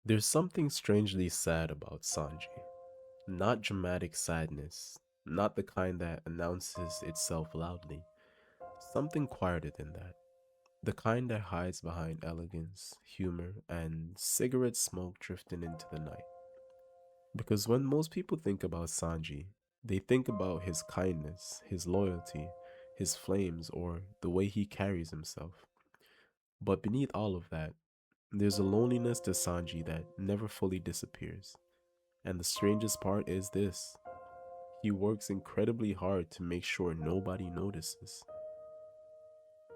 There's something strangely sad about Sanji. Not dramatic sadness, not the kind that announces itself loudly. Something quieter than that. The kind that hides behind elegance, humor, and cigarette smoke drifting into the night. Because when most people think about Sanji, they think about his kindness, his loyalty, his flames, or the way he carries himself. But beneath all of that, there's a loneliness to Sanji that never fully disappears. And the strangest part is this: he works incredibly hard to make sure nobody notices.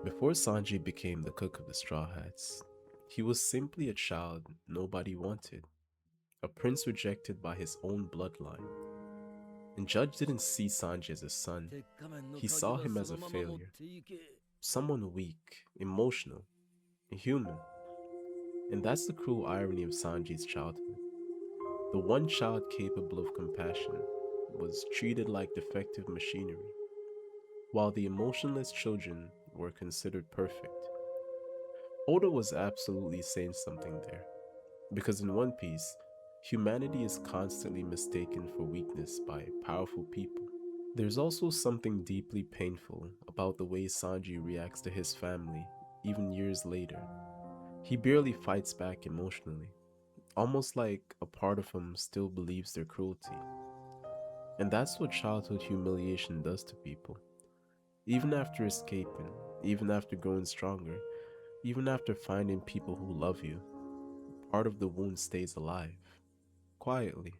Before Sanji became the cook of the Straw Hats, he was simply a child nobody wanted, a prince rejected by his own bloodline. And Judge didn't see Sanji as a son, 鉄仮面の he 鍵 saw は him そ as a のまま持っ failure, ていけ。 someone weak, emotional, human. And that's the cruel irony of Sanji's childhood. The one child capable of compassion was treated like defective machinery, while the emotionless children were considered perfect. Oda was absolutely saying something there, because in One Piece, humanity is constantly mistaken for weakness by powerful people. There's also something deeply painful about the way Sanji reacts to his family, even years later. He barely fights back emotionally, almost like a part of him still believes their cruelty. And that's what childhood humiliation does to people. Even after escaping, even after growing stronger, even after finding people who love you, part of the wound stays alive, quietly.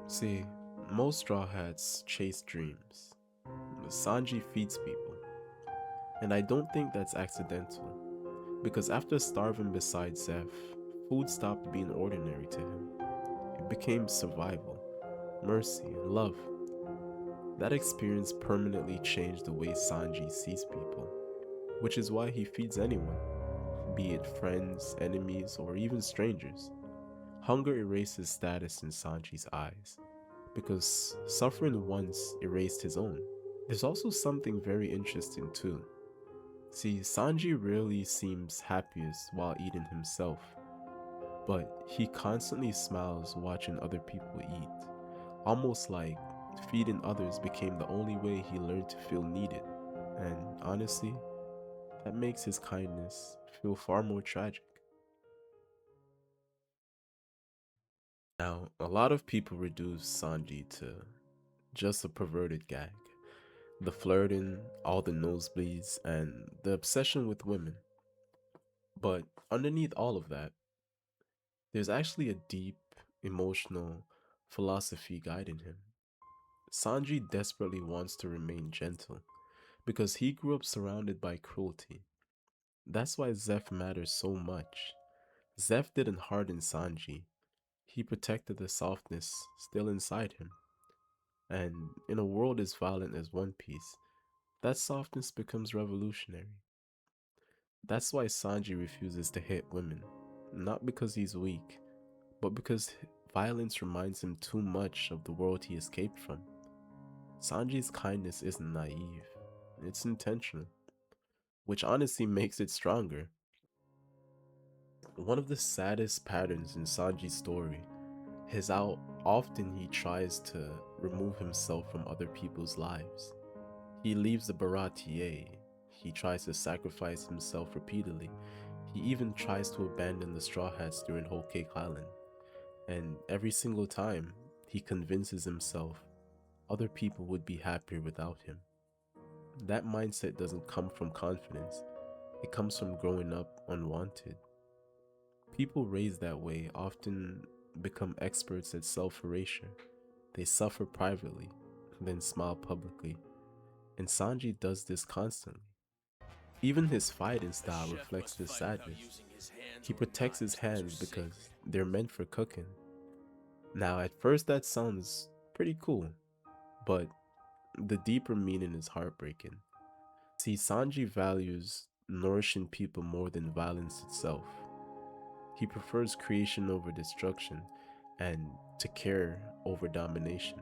See, most Straw Hats chase dreams. Sanji feeds people. And I don't think that's accidental, because after starving beside Zeph, food stopped being ordinary to him. It became survival, mercy, and love. That experience permanently changed the way Sanji sees people, which is why he feeds anyone, be it friends, enemies, or even strangers. Hunger erases status in Sanji's eyes, because suffering once erased his own. There's also something very interesting too. See, Sanji rarely seems happiest while eating himself, but he constantly smiles watching other people eat, almost like feeding others became the only way he learned to feel needed. And honestly, that makes his kindness feel far more tragic. Now, a lot of people reduce Sanji to just a perverted gag. The flirting, all the nosebleeds, and the obsession with women. But underneath all of that, there's actually a deep, emotional philosophy guiding him. Sanji desperately wants to remain gentle because he grew up surrounded by cruelty. That's why Zeph matters so much. Zeph didn't harden Sanji, he protected the softness still inside him. And in a world as violent as One Piece, that softness becomes revolutionary. That's why Sanji refuses to hit women, not because he's weak, but because violence reminds him too much of the world he escaped from. Sanji's kindness isn't naive, it's intentional, which honestly makes it stronger. One of the saddest patterns in Sanji's story is how often he tries to remove himself from other people's lives. He leaves the Baratier, he tries to sacrifice himself repeatedly, he even tries to abandon the Straw Hats during Whole Cake Island. And every single time, he convinces himself other people would be happier without him. That mindset doesn't come from confidence, it comes from growing up unwanted. People raised that way often become experts at self erasure. They suffer privately, then smile publicly. And Sanji does this constantly. Even his fighting A style chef reflects must this fight without sadness. using his hands He or protects his knives. Those are hands because sacred. they're meant for cooking. Now, at first, that sounds pretty cool, but the deeper meaning is heartbreaking. See, Sanji values nourishing people more than violence itself. He prefers creation over destruction and to care over domination.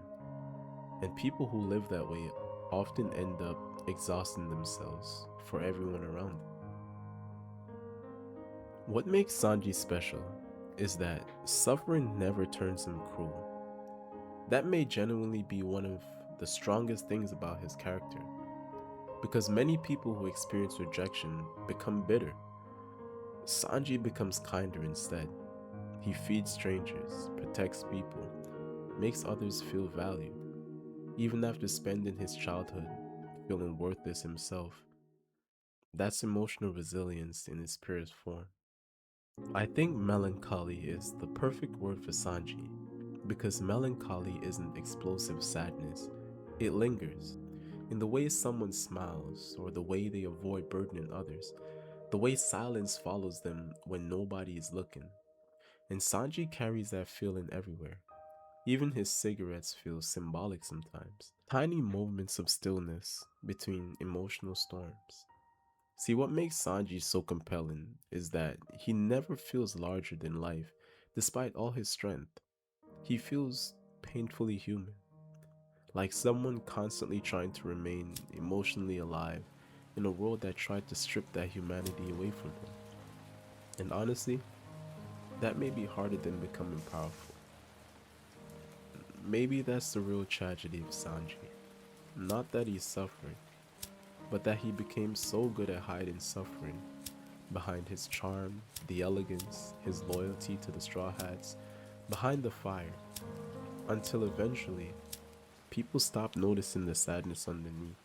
And people who live that way often end up exhausting themselves for everyone around them. What makes Sanji special is that suffering never turns him cruel. That may genuinely be one of the strongest things about his character, because many people who experience rejection become bitter. Sanji becomes kinder instead. He feeds strangers, protects people, makes others feel valued, even after spending his childhood feeling worthless himself. That's emotional resilience in its purest form. I think melancholy is the perfect word for Sanji, because melancholy isn't explosive sadness, it lingers. In the way someone smiles, or the way they avoid burdening others, the way silence follows them when nobody is looking. And Sanji carries that feeling everywhere. Even his cigarettes feel symbolic sometimes. Tiny moments of stillness between emotional storms. See, what makes Sanji so compelling is that he never feels larger than life, despite all his strength. He feels painfully human, like someone constantly trying to remain emotionally alive in a world that tried to strip that humanity away from him. And honestly, that may be harder than becoming powerful. Maybe that's the real tragedy of Sanji. Not that he's suffering, but that he became so good at hiding suffering behind his charm, the elegance, his loyalty to the Straw Hats, behind the fire, until eventually people stopped noticing the sadness underneath.